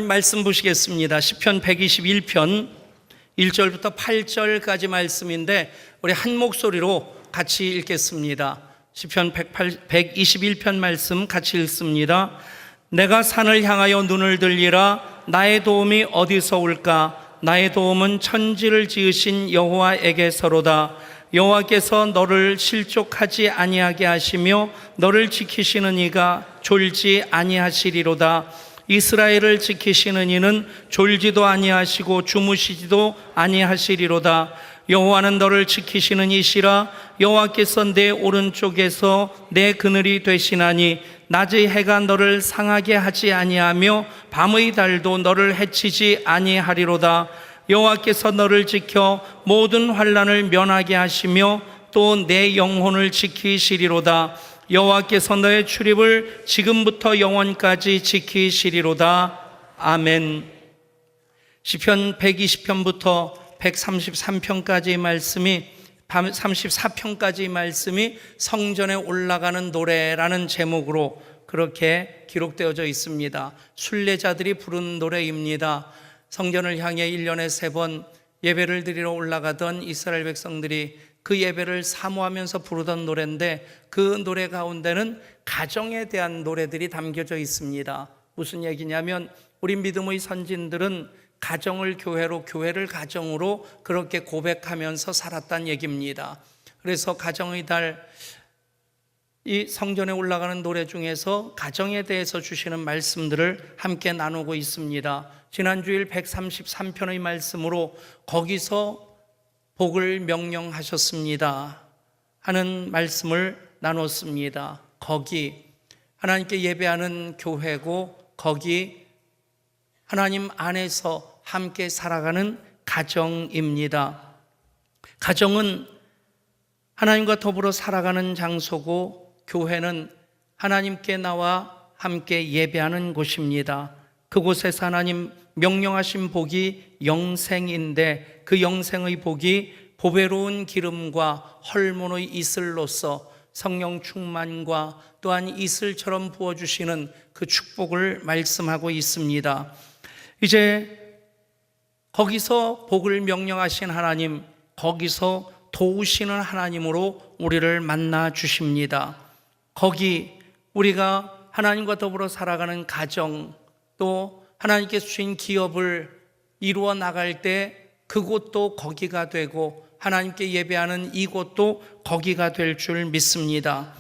말씀 보시겠습니다. 시편 121편 1절부터 8절까지 말씀인데 우리 한 목소리로 같이 읽겠습니다. 시편 121편 말씀 같이 읽습니다. 내가 산을 향하여 눈을 들리라. 나의 도움이 어디서 올까? 나의 도움은 천지를 지으신 여호와에게서로다. 여호와께서 너를 실족하지 아니하게 하시며 너를 지키시는 이가 졸지 아니하시리로다. 이스라엘을 지키시는 이는 졸지도 아니하시고 주무시지도 아니하시리로다. 여호와는 너를 지키시는 이시라. 여호와께서 내 오른쪽에서 내 그늘이 되시나니 낮의 해가 너를 상하게 하지 아니하며 밤의 달도 너를 해치지 아니하리로다. 여호와께서 너를 지켜 모든 환난을 면하게 하시며 또 내 영혼을 지키시리로다. 여호와께서 너의 출입을 지금부터 영원까지 지키시리로다. 아멘. 시편 120편부터 133편까지의 말씀이 34편까지의 말씀이 성전에 올라가는 노래라는 제목으로 그렇게 기록되어져 있습니다. 순례자들이 부른 노래입니다. 성전을 향해 1년에 3번 예배를 드리러 올라가던 이스라엘 백성들이 그 예배를 사모하면서 부르던 노래인데 그 노래 가운데는 가정에 대한 노래들이 담겨져 있습니다. 무슨 얘기냐면 우리 믿음의 선진들은 가정을 교회로, 교회를 가정으로 그렇게 고백하면서 살았다는 얘기입니다. 그래서 가정의 달, 이 성전에 올라가는 노래 중에서 가정에 대해서 주시는 말씀들을 함께 나누고 있습니다. 지난주일 133편의 말씀으로 거기서 복을 명령하셨습니다 하는 말씀을 나눴습니다. 거기 하나님께 예배하는 교회고 거기 하나님 안에서 함께 살아가는 가정입니다. 가정은 하나님과 더불어 살아가는 장소고 교회는 하나님께 나와 함께 예배하는 곳입니다. 그곳에서 하나님 명령하신 복이 영생인데 그 영생의 복이 보배로운 기름과 헐몬의 이슬로서 성령 충만과 또한 이슬처럼 부어주시는 그 축복을 말씀하고 있습니다. 이제 거기서 복을 명령하신 하나님, 거기서 도우시는 하나님으로 우리를 만나 주십니다. 거기 우리가 하나님과 더불어 살아가는 가정, 또 하나님께 주신 기업을 이루어 나갈 때 그곳도 거기가 되고 하나님께 예배하는 이곳도 거기가 될 줄 믿습니다.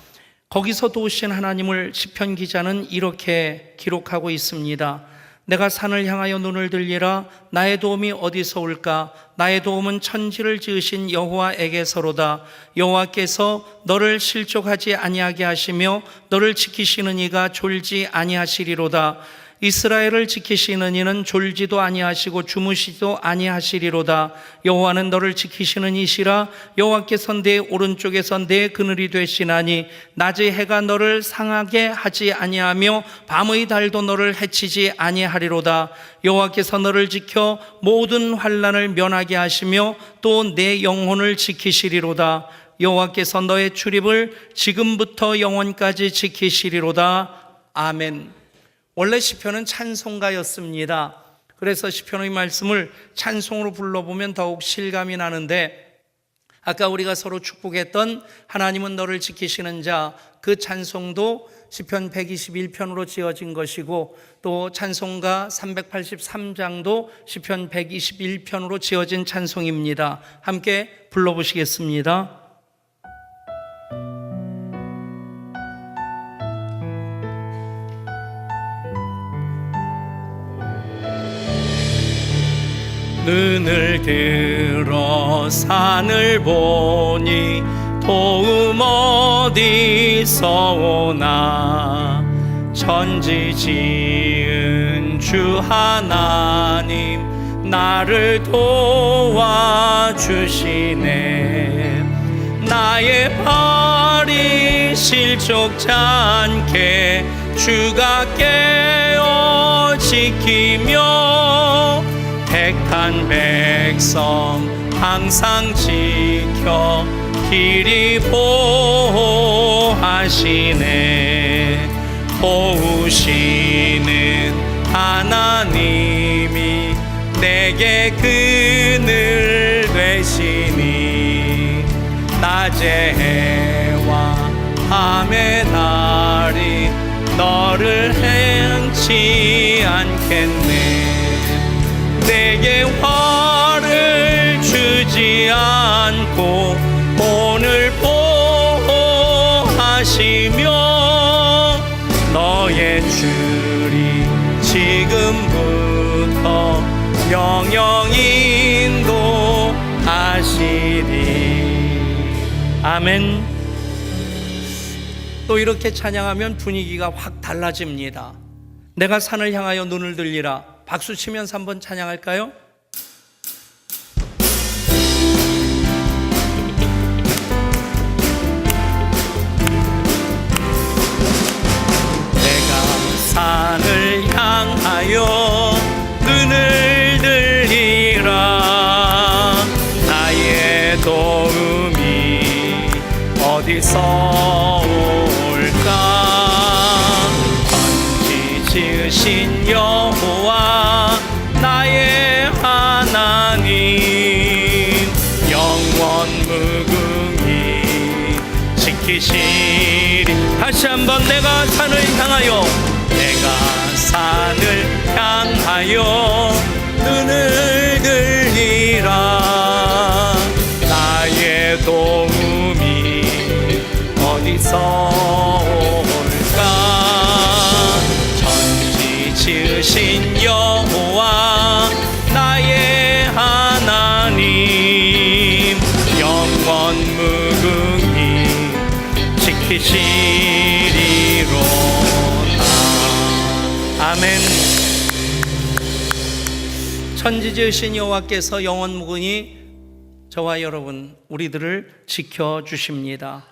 거기서 도우신 하나님을 시편 기자는 이렇게 기록하고 있습니다. 내가 산을 향하여 눈을 들리라. 나의 도움이 어디서 올까? 나의 도움은 천지를 지으신 여호와에게서로다. 여호와께서 너를 실족하지 아니하게 하시며 너를 지키시는 이가 졸지 아니하시리로다. 이스라엘을 지키시는 이는 졸지도 아니하시고 주무시지도 아니하시리로다. 여호와는 너를 지키시는 이시라. 여호와께서 내 오른쪽에서 내 그늘이 되시나니 낮의 해가 너를 상하게 하지 아니하며 밤의 달도 너를 해치지 아니하리로다. 여호와께서 너를 지켜 모든 환난을 면하게 하시며 또 내 영혼을 지키시리로다. 여호와께서 너의 출입을 지금부터 영원까지 지키시리로다. 아멘. 원래 시편은 찬송가였습니다. 그래서 시편의 말씀을 찬송으로 불러보면 더욱 실감이 나는데 아까 우리가 서로 축복했던 하나님은 너를 지키시는 자, 그 찬송도 시편 121편으로 지어진 것이고 또 찬송가 383장도 시편 121편으로 지어진 찬송입니다. 함께 불러보시겠습니다. 눈을 들어 산을 보니 도움 어디서 오나. 천지 지은 주 하나님 나를 도와주시네. 나의 발이 실족지 않게 주가 깨어 지키며 택한 백성 항상 지켜 길이 보호하시네. 도우시는 하나님 내게 그늘 되시니 낮의 해와 밤의 달이 너를 행치 않겠네. 내게 화를 주지 않고 오늘 보호하시며 너의 줄이 지금부터 영영히 인도하시리. 아멘. 또 이렇게 찬양하면 분위기가 확 달라집니다. 내가 산을 향하여 눈을 들리라. 박수 치면서 한번 찬양할까요? 내가 산을 향하여 눈을 들리라. 나의 도움이 어디서 올까? 천지 지으신 여호와 나의 하나님, 영원 무궁히 지키시리. 다시 한번 내가 산을 향하여, 내가 산을 향하여 눈을 들리라. 나의 도움이 어디서 올까? 천지 지으신 여호와 나의 하나님, 영원 무궁히 지키시리로다. 아멘. 천지 지으신 여호와께서 영원 무궁히 저와 여러분 우리들을 지켜주십니다.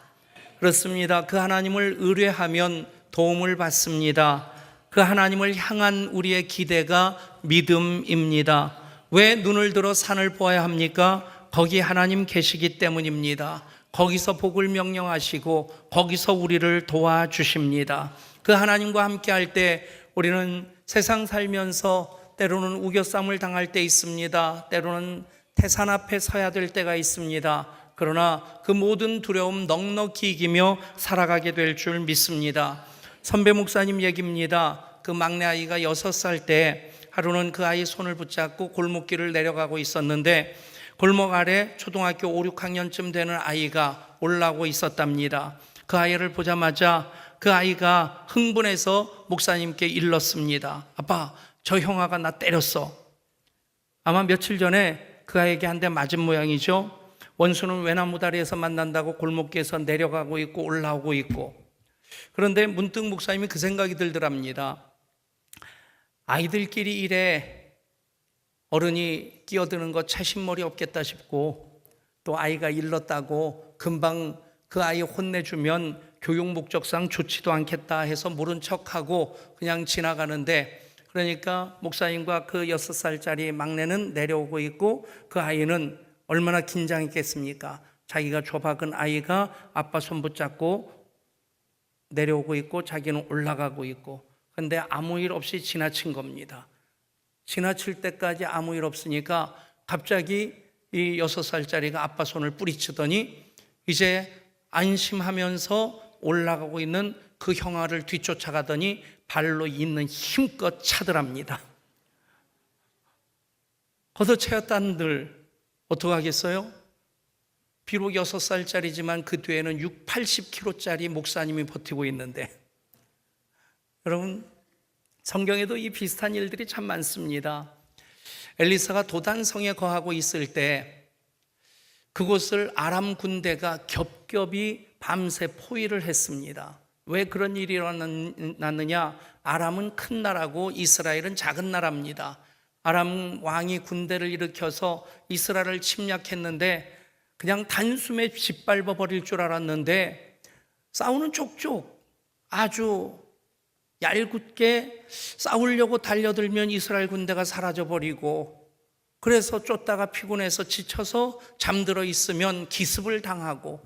그렇습니다. 그 하나님을 의뢰하면 도움을 받습니다. 그 하나님을 향한 우리의 기대가 믿음입니다. 왜 눈을 들어 산을 보아야 합니까? 거기 하나님 계시기 때문입니다. 거기서 복을 명령하시고 거기서 우리를 도와주십니다. 그 하나님과 함께 할 때 우리는 세상 살면서 때로는 우겨쌈을 당할 때 있습니다. 때로는 태산 앞에 서야 될 때가 있습니다. 그러나 그 모든 두려움 넉넉히 이기며 살아가게 될 줄 믿습니다. 선배 목사님 얘기입니다. 그 막내 아이가 6살 때 하루는 그 아이 손을 붙잡고 골목길을 내려가고 있었는데 골목 아래 초등학교 5, 6학년쯤 되는 아이가 올라오고 있었답니다. 그 아이를 보자마자 그 아이가 흥분해서 목사님께 일렀습니다. 아빠, 저 형아가 나 때렸어. 아마 며칠 전에 그 아이에게 한 대 맞은 모양이죠. 원수는 외나무 다리에서 만난다고 골목길에서 내려가고 있고 올라오고 있고. 그런데 문득 목사님이 그 생각이 들더랍니다. 아이들끼리 이래 어른이 끼어드는 거 채신머리 없겠다 싶고, 또 아이가 일렀다고 금방 그 아이 혼내주면 교육 목적상 좋지도 않겠다 해서 모른 척하고 그냥 지나가는데, 그러니까 목사님과 그 6살짜리 막내는 내려오고 있고 그 아이는 얼마나 긴장했겠습니까? 자기가 조박은 아이가 아빠 손 붙잡고 내려오고 있고 자기는 올라가고 있고, 그런데 아무 일 없이 지나친 겁니다. 지나칠 때까지 아무 일 없으니까 갑자기 이 6살짜리가 아빠 손을 뿌리치더니 이제 안심하면서 올라가고 있는 그 형아를 뒤쫓아가더니 발로 있는 힘껏 차더랍니다. 걷어채었다는들 어떡하겠어요? 비록 6살짜리지만 그 뒤에는 80kg짜리 목사님이 버티고 있는데, 여러분 성경에도 이 비슷한 일들이 참 많습니다. 엘리사가 도단성에 거하고 있을 때 그곳을 아람 군대가 겹겹이 밤새 포위를 했습니다. 왜 그런 일이 일어났느냐? 아람은 큰 나라고 이스라엘은 작은 나라입니다. 아람 왕이 군대를 일으켜서 이스라엘을 침략했는데 그냥 단숨에 짓밟아 버릴 줄 알았는데 싸우는 족족 아주 얄궂게 싸우려고 달려들면 이스라엘 군대가 사라져버리고, 그래서 쫓다가 피곤해서 지쳐서 잠들어 있으면 기습을 당하고,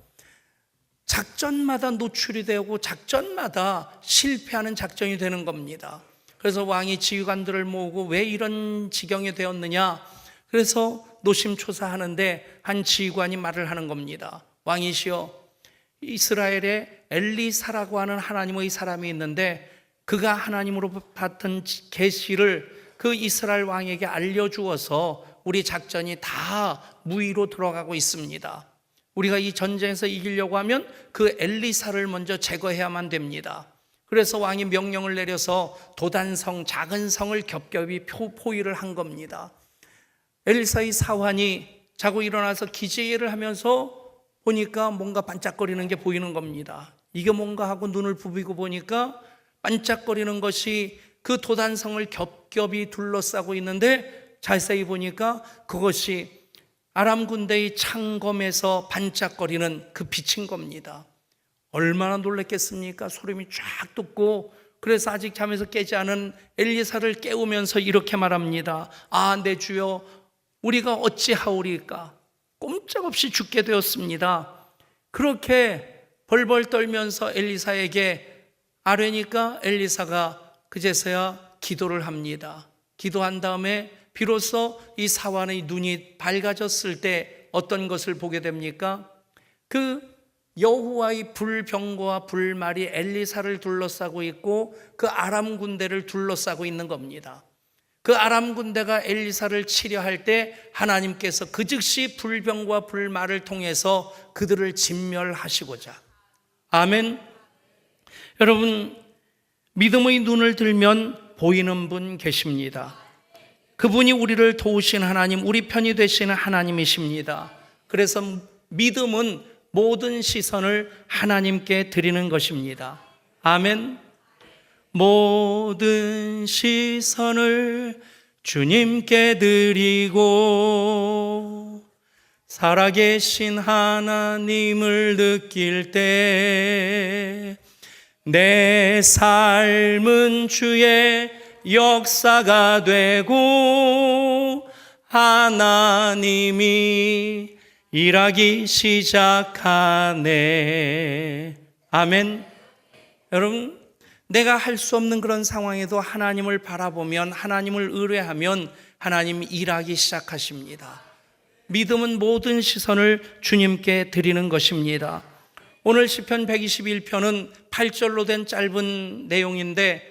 작전마다 노출이 되고 작전마다 실패하는 작전이 되는 겁니다. 그래서 왕이 지휘관들을 모으고 왜 이런 지경이 되었느냐, 그래서 노심초사하는데 한 지휘관이 말을 하는 겁니다. 왕이시여, 이스라엘에 엘리사라고 하는 하나님의 사람이 있는데 그가 하나님으로 받은 계시를 그 이스라엘 왕에게 알려주어서 우리 작전이 다 무위로 들어가고 있습니다. 우리가 이 전쟁에서 이기려고 하면 그 엘리사를 먼저 제거해야만 됩니다. 그래서 왕이 명령을 내려서 도단성, 작은 성을 겹겹이 포위를 한 겁니다. 엘리사의 사환이 자고 일어나서 기지개를 하면서 보니까 뭔가 반짝거리는 게 보이는 겁니다. 이게 뭔가 하고 눈을 부비고 보니까 반짝거리는 것이 그 도단성을 겹겹이 둘러싸고 있는데 자세히 보니까 그것이 아람 군대의 창검에서 반짝거리는 그 빛인 겁니다. 얼마나 놀랐겠습니까? 소름이 쫙 돋고, 그래서 아직 잠에서 깨지 않은 엘리사를 깨우면서 이렇게 말합니다. 아, 내 주여, 우리가 어찌하오리까? 꼼짝없이 죽게 되었습니다. 그렇게 벌벌 떨면서 엘리사에게 아뢰니까 엘리사가 그제서야 기도를 합니다. 기도한 다음에 비로소 이 사환의 눈이 밝아졌을 때 어떤 것을 보게 됩니까? 그 여호와의 불병거와 불말이 엘리사를 둘러싸고 있고 그 아람 군대를 둘러싸고 있는 겁니다. 그 아람 군대가 엘리사를 치려 할 때 하나님께서 그 즉시 불병과 불말을 통해서 그들을 진멸하시고자. 아멘. 여러분, 믿음의 눈을 들면 보이는 분 계십니다. 그분이 우리를 도우신 하나님, 우리 편이 되시는 하나님이십니다. 그래서 믿음은 모든 시선을 하나님께 드리는 것입니다. 아멘. 모든 시선을 주님께 드리고 살아계신 하나님을 느낄 때 내 삶은 주의 역사가 되고 하나님이 일하기 시작하네. 아멘. 여러분, 내가 할 수 없는 그런 상황에도 하나님을 바라보면, 하나님을 의뢰하면 하나님이 일하기 시작하십니다. 믿음은 모든 시선을 주님께 드리는 것입니다. 오늘 시편 121편은 8절로 된 짧은 내용인데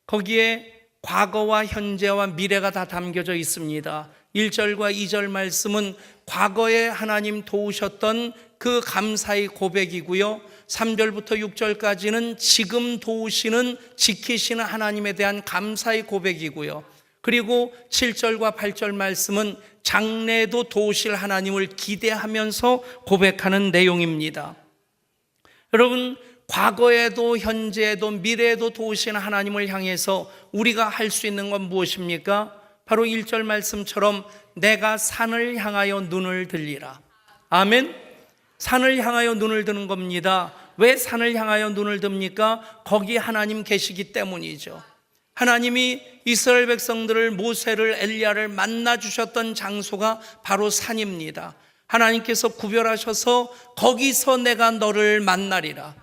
거기에 과거와 현재와 미래가 다 담겨져 있습니다. 1절과 2절 말씀은 과거에 하나님 도우셨던 그 감사의 고백이고요, 3절부터 6절까지는 지금 도우시는, 지키시는 하나님에 대한 감사의 고백이고요, 그리고 7절과 8절 말씀은 장래에도 도우실 하나님을 기대하면서 고백하는 내용입니다. 여러분, 과거에도 현재에도 미래에도 도우시는 하나님을 향해서 우리가 할 수 있는 건 무엇입니까? 바로 1절 말씀처럼 내가 산을 향하여 눈을 들리라. 아멘. 산을 향하여 눈을 드는 겁니다. 왜 산을 향하여 눈을 듭니까? 거기 하나님 계시기 때문이죠. 하나님이 이스라엘 백성들을, 모세를, 엘리야를 만나 주셨던 장소가 바로 산입니다. 하나님께서 구별하셔서 거기서 내가 너를 만나리라.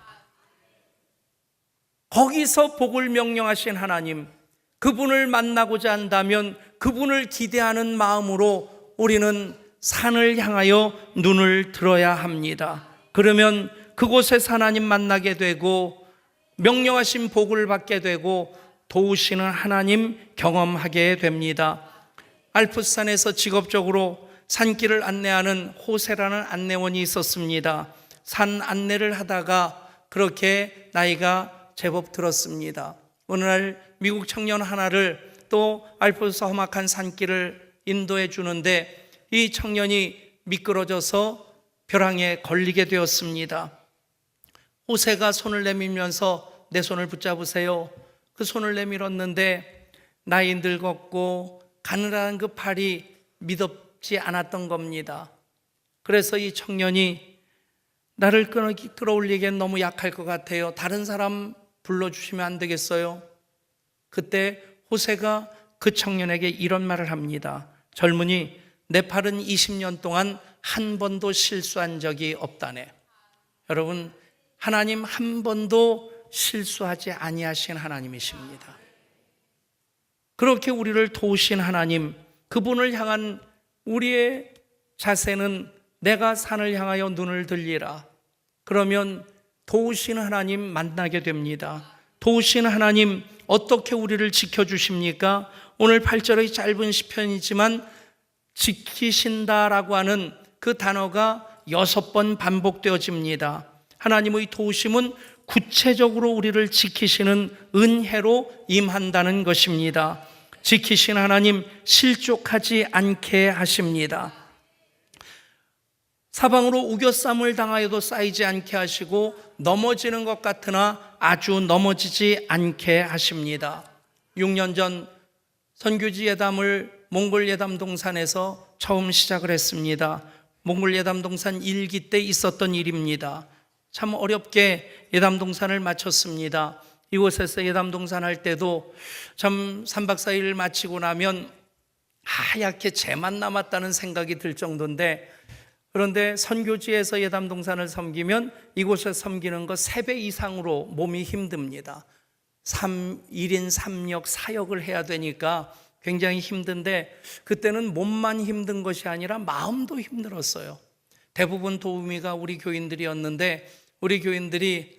거기서 복을 명령하신 하나님, 그분을 만나고자 한다면 그분을 기대하는 마음으로 우리는 산을 향하여 눈을 들어야 합니다. 그러면 그곳에서 하나님 만나게 되고 명령하신 복을 받게 되고 도우시는 하나님 경험하게 됩니다. 알프스산에서 직업적으로 산길을 안내하는 호세라는 안내원이 있었습니다. 산 안내를 하다가 그렇게 나이가 제법 들었습니다. 어느 날 미국 청년 하나를 또 알프스 험악한 산길을 인도해 주는데 이 청년이 미끄러져서 벼랑에 걸리게 되었습니다. 호세가 손을 내밀면서 내 손을 붙잡으세요. 그 손을 내밀었는데 나이 늙었고 가느다란 그 팔이 미덥지 않았던 겁니다. 그래서 이 청년이 나를 끌어올리기엔 너무 약할 것 같아요. 다른 사람 불러주시면 안 되겠어요? 그때 호세가 그 청년에게 이런 말을 합니다. 젊은이, 내 팔은 20년 동안 한 번도 실수한 적이 없다네. 여러분, 하나님 한 번도 실수하지 아니하신 하나님이십니다. 그렇게 우리를 도우신 하나님, 그분을 향한 우리의 자세는 내가 산을 향하여 눈을 들리라. 그러면 도우신 하나님 만나게 됩니다. 도우신 하나님 어떻게 우리를 지켜주십니까? 오늘 8절의 짧은 시편이지만 지키신다라고 하는 그 단어가 6번 반복되어집니다. 하나님의 도우심은 구체적으로 우리를 지키시는 은혜로 임한다는 것입니다. 지키신 하나님 실족하지 않게 하십니다. 사방으로 우겨쌈을 당하여도 쌓이지 않게 하시고 넘어지는 것 같으나 아주 넘어지지 않게 하십니다. 6년 전 선교지 예담을 몽골 예담 동산에서 처음 시작을 했습니다. 몽골 예담 동산 1기 때 있었던 일입니다. 참 어렵게 예담 동산을 마쳤습니다. 이곳에서 예담 동산 할 때도 참 3박 4일 마치고 나면 하얗게 재만 남았다는 생각이 들 정도인데, 그런데 선교지에서 예담 동산을 섬기면 이곳에서 섬기는 것 3배 이상으로 몸이 힘듭니다. 1인 3역 4역을 해야 되니까 굉장히 힘든데, 그때는 몸만 힘든 것이 아니라 마음도 힘들었어요. 대부분 도우미가 우리 교인들이었는데, 우리 교인들이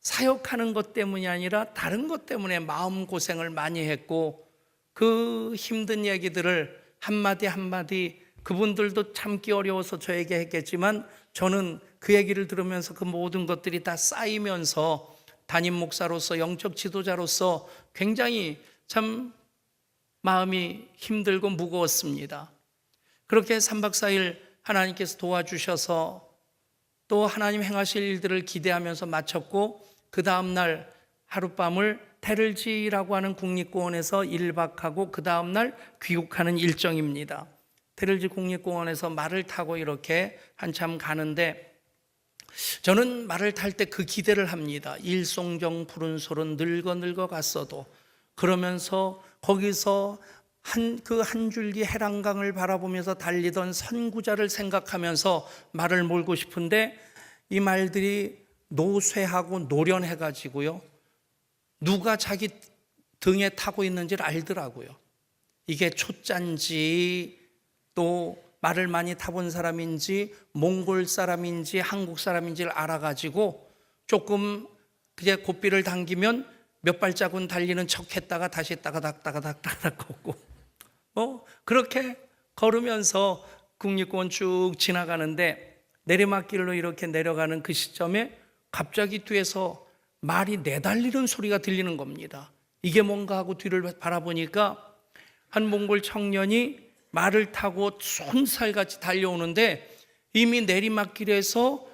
사역하는 것 때문이 아니라 다른 것 때문에 마음고생을 많이 했고, 그 힘든 얘기들을 한마디 한마디 그분들도 참기 어려워서 저에게 했겠지만, 저는 그 얘기를 들으면서 그 모든 것들이 다 쌓이면서 담임 목사로서 영적 지도자로서 굉장히 참 마음이 힘들고 무거웠습니다. 그렇게 3박 4일 하나님께서 도와주셔서 또 하나님 행하실 일들을 기대하면서 마쳤고, 그 다음날 하룻밤을 테를지라고 하는 국립공원에서 1박하고 그 다음날 귀국하는 일정입니다. 테를지 국립공원에서 말을 타고 이렇게 한참 가는데, 저는 말을 탈 때 그 기대를 합니다. 일송정 푸른 소른 늙어 갔어도, 그러면서 거기서 한 줄기 해랑강을 바라보면서 달리던 선구자를 생각하면서 말을 몰고 싶은데, 이 말들이 노쇠하고 노련해가지고요, 누가 자기 등에 타고 있는지를 알더라고요. 이게 초짜인지 또 말을 많이 타본 사람인지 몽골 사람인지 한국 사람인지를 알아가지고 조금 그게 고삐를 당기면 몇 발자국 달리는 척 했다가 다시 따가닥 걷고, 그렇게 걸으면서 국립공원 쭉 지나가는데, 내리막길로 이렇게 내려가는 그 시점에 갑자기 뒤에서 말이 내달리는 소리가 들리는 겁니다. 이게 뭔가 하고 뒤를 바라보니까 한 몽골 청년이 말을 타고 손살같이 달려오는데, 이미 내리막길에서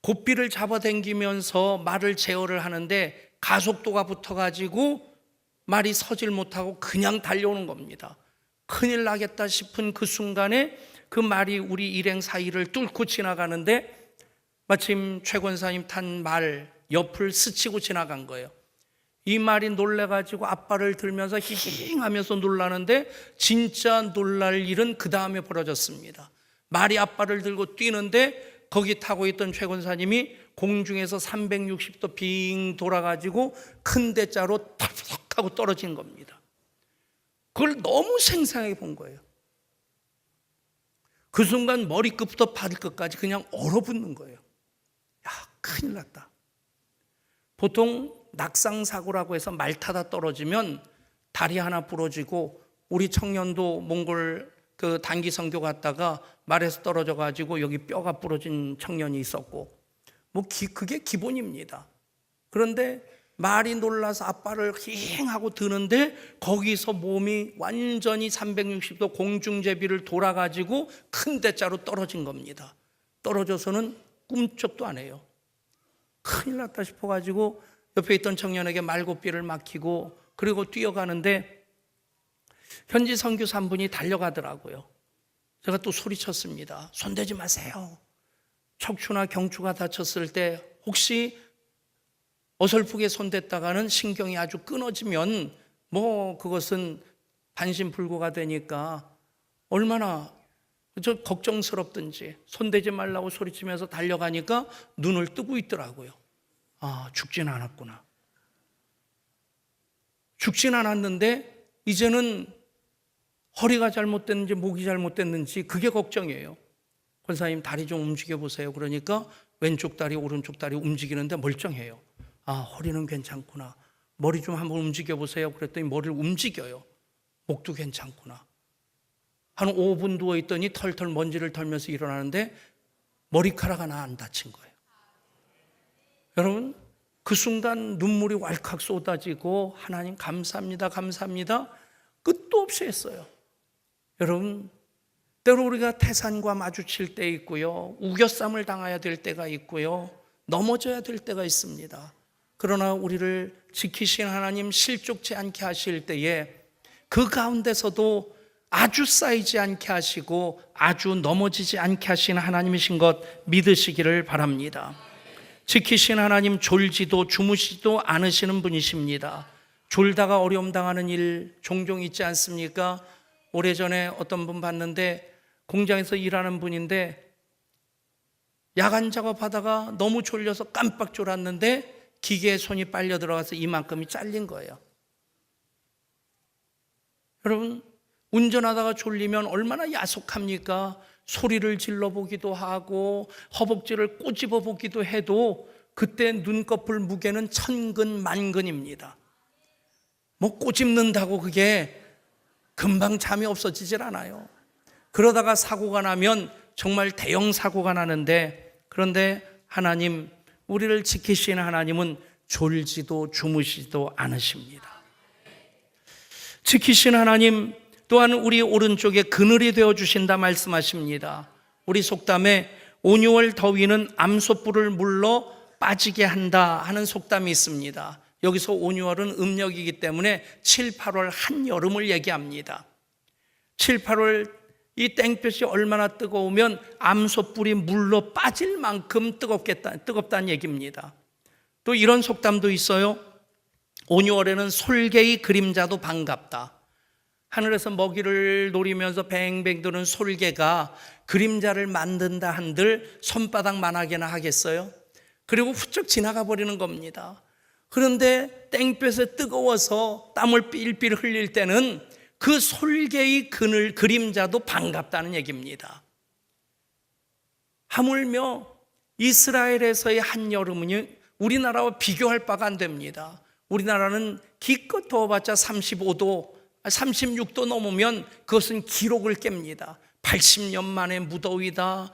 고삐를 잡아당기면서 말을 제어를 하는데 가속도가 붙어가지고 말이 서질 못하고 그냥 달려오는 겁니다. 큰일 나겠다 싶은 그 순간에 그 말이 우리 일행 사이를 뚫고 지나가는데, 마침 최 권사님 탄 말 옆을 스치고 지나간 거예요. 이 말이 놀래가지고 앞발을 들면서 히힝 하면서 놀라는데, 진짜 놀랄 일은 그 다음에 벌어졌습니다. 말이 앞발을 들고 뛰는데 거기 타고 있던 최 권사님이 공중에서 360도 빙 돌아가지고 큰 대자로 털썩 하고 떨어진 겁니다. 그걸 너무 생생하게 본 거예요. 그 순간 머리끝부터 발끝까지 그냥 얼어붙는 거예요. 야, 큰일 났다. 보통 낙상사고라고 해서 말 타다 떨어지면 다리 하나 부러지고, 우리 청년도 몽골 그 단기 선교 갔다가 말에서 떨어져 가지고 여기 뼈가 부러진 청년이 있었고, 그게 기본입니다. 그런데 말이 놀라서 앞발을 힝하고 드는데 거기서 몸이 완전히 360도 공중제비를 돌아가지고 큰 대자로 떨어진 겁니다. 떨어져서는 꿈쩍도 안 해요. 큰일 났다 싶어가지고 옆에 있던 청년에게 말고삐를 맡기고 그리고 뛰어가는데, 현지 선교사 한 분이 달려가더라고요. 제가 또 소리쳤습니다. 손대지 마세요. 척추나 경추가 다쳤을 때 혹시 어설프게 손댔다가는 신경이 아주 끊어지면 그것은 반신불구가 되니까 얼마나 걱정스럽든지, 손대지 말라고 소리치면서 달려가니까 눈을 뜨고 있더라고요. 아, 죽지는 않았구나. 죽진 않았는데 이제는 허리가 잘못됐는지 목이 잘못됐는지 그게 걱정이에요. 권사님 다리 좀 움직여 보세요. 그러니까 왼쪽 다리 오른쪽 다리 움직이는데 멀쩡해요. 아, 허리는 괜찮구나. 머리 좀 한번 움직여 보세요. 그랬더니 머리를 움직여요. 목도 괜찮구나. 한 5분 누워있더니 털털 먼지를 털면서 일어나는데 머리카락 하나 안 다친 거예요. 여러분, 그 순간 눈물이 왈칵 쏟아지고 하나님 감사합니다, 감사합니다. 끝도 없이 했어요. 여러분, 때로 우리가 태산과 마주칠 때 있고요, 우겨쌈을 당해야 될 때가 있고요, 넘어져야 될 때가 있습니다. 그러나 우리를 지키신 하나님 실족지 않게 하실 때에 그 가운데서도 아주 쌓이지 않게 하시고 아주 넘어지지 않게 하신 하나님이신 것 믿으시기를 바랍니다. 지키신 하나님 졸지도 주무시지도 않으시는 분이십니다. 졸다가 어려움 당하는 일 종종 있지 않습니까? 오래전에 어떤 분 봤는데 공장에서 일하는 분인데 야간 작업하다가 너무 졸려서 깜빡 졸았는데 기계에 손이 빨려 들어가서 이만큼이 잘린 거예요. 여러분, 운전하다가 졸리면 얼마나 야속합니까? 소리를 질러보기도 하고 허벅지를 꼬집어 보기도 해도 그때 눈꺼풀 무게는 천근 만근입니다. 뭐 꼬집는다고 그게 금방 잠이 없어지질 않아요. 그러다가 사고가 나면 정말 대형 사고가 나는데, 그런데 하나님, 우리를 지키시는 하나님은 졸지도 주무시지도 않으십니다. 지키신 하나님 또한 우리 오른쪽에 그늘이 되어주신다 말씀하십니다. 우리 속담에 5, 6월 더위는 암소뿔을 물러 빠지게 한다 하는 속담이 있습니다. 여기서 5, 6월은 음력이기 때문에 7, 8월 한여름을 얘기합니다. 7, 8월 이 땡볕이 얼마나 뜨거우면 암소뿔이 물러 빠질 만큼 뜨겁다는 얘기입니다. 또 이런 속담도 있어요. 5, 6월에는 솔개의 그림자도 반갑다. 하늘에서 먹이를 노리면서 뱅뱅 도는 솔개가 그림자를 만든다 한들 손바닥만하게나 하겠어요? 그리고 훌쩍 지나가 버리는 겁니다. 그런데 땡볕에 뜨거워서 땀을 삘삘 흘릴 때는 그 솔개의 그림자도 반갑다는 얘기입니다. 하물며 이스라엘에서의 한여름은 우리나라와 비교할 바가 안 됩니다. 우리나라는 기껏 더워봤자 35도, 36도 넘으면 그것은 기록을 깹니다. 80년 만에 무더위다,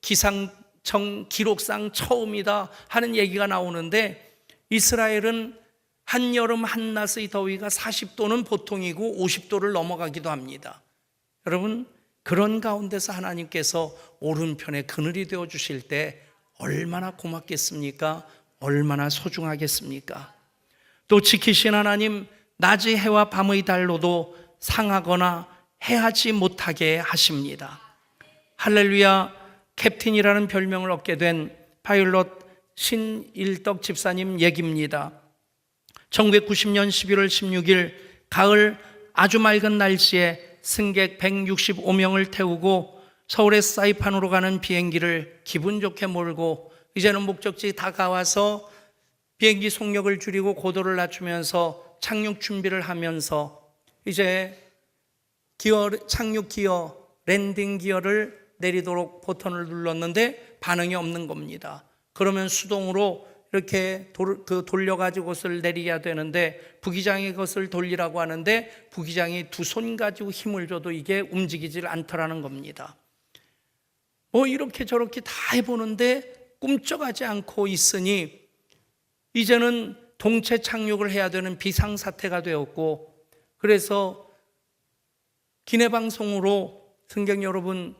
기상청 기록상 처음이다 하는 얘기가 나오는데, 이스라엘은 한여름 한낮의 더위가 40도는 보통이고 50도를 넘어가기도 합니다. 여러분, 그런 가운데서 하나님께서 오른편에 그늘이 되어 주실 때 얼마나 고맙겠습니까? 얼마나 소중하겠습니까? 또 지키신 하나님, 낮의 해와 밤의 달로도 상하거나 해하지 못하게 하십니다. 할렐루야. 캡틴이라는 별명을 얻게 된 파일럿 신일덕 집사님 얘기입니다. 1990년 11월 16일 가을 아주 맑은 날씨에 승객 165명을 태우고 서울의 사이판으로 가는 비행기를 기분 좋게 몰고 이제는 목적지 다가와서 비행기 속력을 줄이고 고도를 낮추면서 착륙 준비를 하면서 이제 착륙 기어, 랜딩 기어를 내리도록 버튼을 눌렀는데 반응이 없는 겁니다. 그러면 수동으로 이렇게 돌려가지고 것을 내려야 되는데 부기장이 그것을 돌리라고 하는데 부기장이 두 손 가지고 힘을 줘도 이게 움직이질 않더라는 겁니다. 이렇게 저렇게 다 해보는데 꿈쩍하지 않고 있으니 이제는 동체 착륙을 해야 되는 비상사태가 되었고, 그래서 기내방송으로 승객 여러분,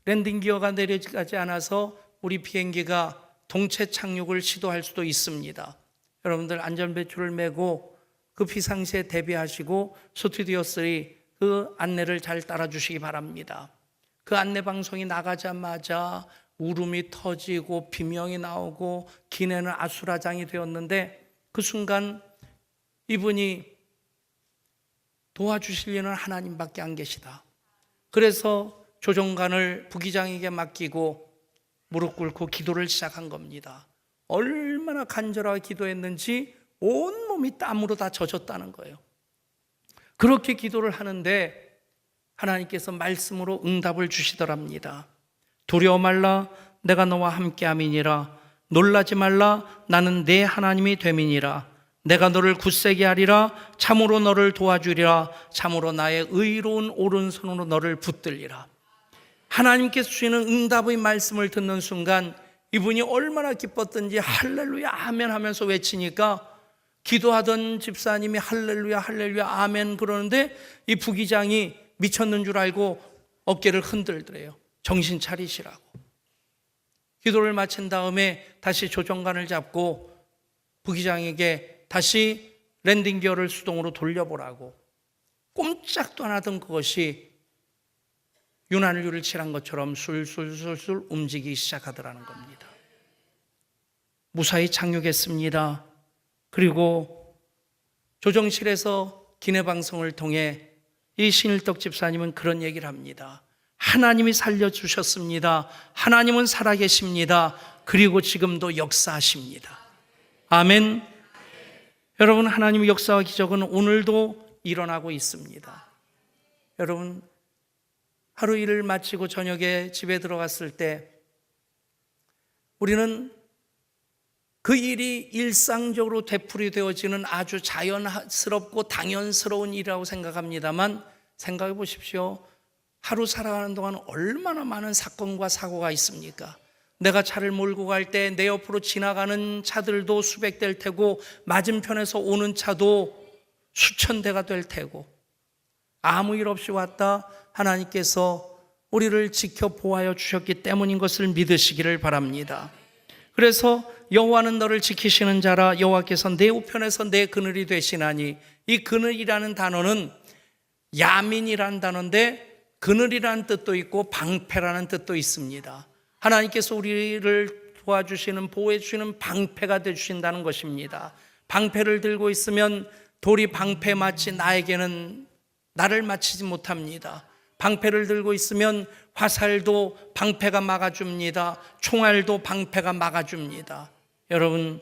랜딩 기어가 내려가지 않아서 우리 비행기가 동체 착륙을 시도할 수도 있습니다. 여러분들 안전배추를 메고 그 비상시에 대비하시고 스튜디오 3 그 안내를 잘 따라주시기 바랍니다. 그 안내 방송이 나가자마자 울음이 터지고 비명이 나오고 기내는 아수라장이 되었는데 그 순간 이분이 도와주실 리는 하나님밖에 안 계시다. 그래서 조종관을 부기장에게 맡기고 무릎 꿇고 기도를 시작한 겁니다. 얼마나 간절하게 기도했는지 온몸이 땀으로 다 젖었다는 거예요. 그렇게 기도를 하는데 하나님께서 말씀으로 응답을 주시더랍니다. 두려워 말라, 내가 너와 함께함이니라. 놀라지 말라, 나는 내 하나님이 됨이니라. 내가 너를 굳세게 하리라. 참으로 너를 도와주리라. 참으로 나의 의로운 오른손으로 너를 붙들리라. 하나님께서 주시는 응답의 말씀을 듣는 순간 이분이 얼마나 기뻤던지 할렐루야 아멘 하면서 외치니까 기도하던 집사님이 할렐루야 할렐루야 아멘 그러는데 이 부기장이 미쳤는 줄 알고 어깨를 흔들더래요. 정신 차리시라고. 기도를 마친 다음에 다시 조정관을 잡고 부기장에게 다시 랜딩 기어를 수동으로 돌려보라고. 꼼짝도 안 하던 그것이 유난유를 칠한 것처럼 술술술술 움직이기 시작하더라는 겁니다. 무사히 착륙했습니다. 그리고 조정실에서 기내방송을 통해 이 신일덕 집사님은 그런 얘기를 합니다. 하나님이 살려주셨습니다. 하나님은 살아계십니다. 그리고 지금도 역사하십니다. 아멘. 여러분, 하나님의 역사와 기적은 오늘도 일어나고 있습니다. 여러분, 하루 일을 마치고 저녁에 집에 들어갔을 때 우리는 그 일이 일상적으로 되풀이되어지는 아주 자연스럽고 당연스러운 일이라고 생각합니다만 생각해 보십시오. 하루 살아가는 동안 얼마나 많은 사건과 사고가 있습니까? 내가 차를 몰고 갈 때 내 옆으로 지나가는 차들도 수백 대일 테고 맞은편에서 오는 차도 수천 대가 될 테고 아무 일 없이 왔다 하나님께서 우리를 지켜 보호하여 주셨기 때문인 것을 믿으시기를 바랍니다. 그래서 여호와는 너를 지키시는 자라. 여호와께서 내 우편에서 내 그늘이 되시나니, 이 그늘이라는 단어는 야민이라는 단어인데 그늘이라는 뜻도 있고 방패라는 뜻도 있습니다. 하나님께서 우리를 도와주시는, 보호해 주시는 방패가 되주신다는 것입니다. 방패를 들고 있으면 돌이 방패 마치 나에게는 나를 맞히지 못합니다. 방패를 들고 있으면 화살도 방패가 막아줍니다. 총알도 방패가 막아줍니다. 여러분,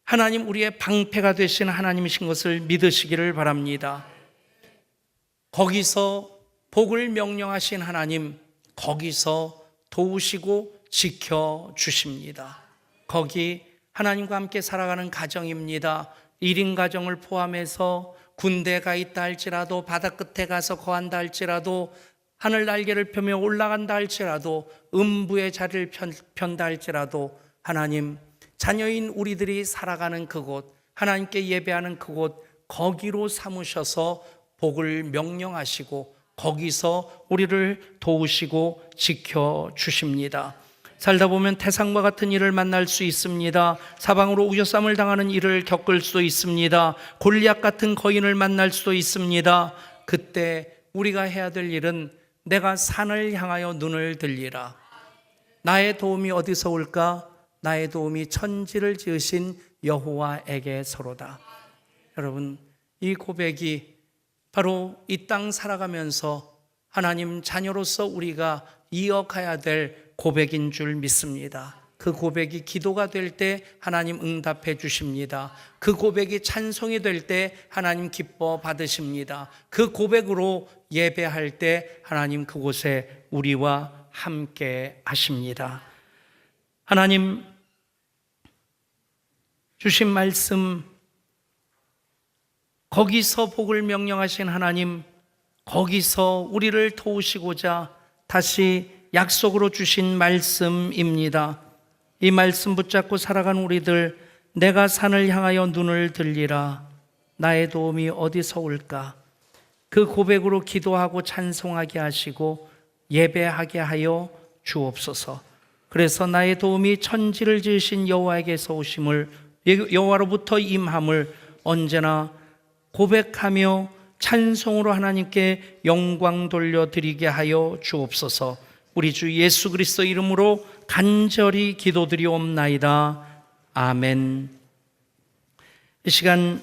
하나님 우리의 방패가 되신 하나님이신 것을 믿으시기를 바랍니다. 거기서 복을 명령하신 하나님, 거기서 도우시고 지켜주십니다. 거기 하나님과 함께 살아가는 가정입니다. 1인 가정을 포함해서 군대 가 있다 할지라도, 바다 끝에 가서 거한다 할지라도, 하늘 날개를 펴며 올라간다 할지라도, 음부의 자리를 편다 할지라도 하나님, 자녀인 우리들이 살아가는 그곳, 하나님께 예배하는 그곳, 거기로 삼으셔서 복을 명령하시고 거기서 우리를 도우시고 지켜주십니다. 살다 보면 태산과 같은 일을 만날 수 있습니다. 사방으로 우겨쌈을 당하는 일을 겪을 수도 있습니다. 골리앗 같은 거인을 만날 수도 있습니다. 그때 우리가 해야 될 일은 내가 산을 향하여 눈을 들리라. 나의 도움이 어디서 올까? 나의 도움이 천지를 지으신 여호와에게서로다. 여러분, 이 고백이 바로 이 땅 살아가면서 하나님 자녀로서 우리가 이어가야 될 고백인 줄 믿습니다. 그 고백이 기도가 될 때 하나님 응답해 주십니다. 그 고백이 찬송이 될 때 하나님 기뻐 받으십니다. 그 고백으로 예배할 때 하나님 그곳에 우리와 함께 하십니다. 하나님 주신 말씀, 거기서 복을 명령하신 하나님, 거기서 우리를 도우시고자 다시 약속으로 주신 말씀입니다. 이 말씀 붙잡고 살아간 우리들, 내가 산을 향하여 눈을 들리라. 나의 도움이 어디서 올까? 그 고백으로 기도하고 찬송하게 하시고 예배하게 하여 주옵소서. 그래서 나의 도움이 천지를 지으신 여호와에게서 오심을, 여호와로부터 임함을 언제나 고백하며 찬송으로 하나님께 영광 돌려드리게 하여 주옵소서. 우리 주 예수 그리스도 이름으로 간절히 기도드리옵나이다. 아멘. 이 시간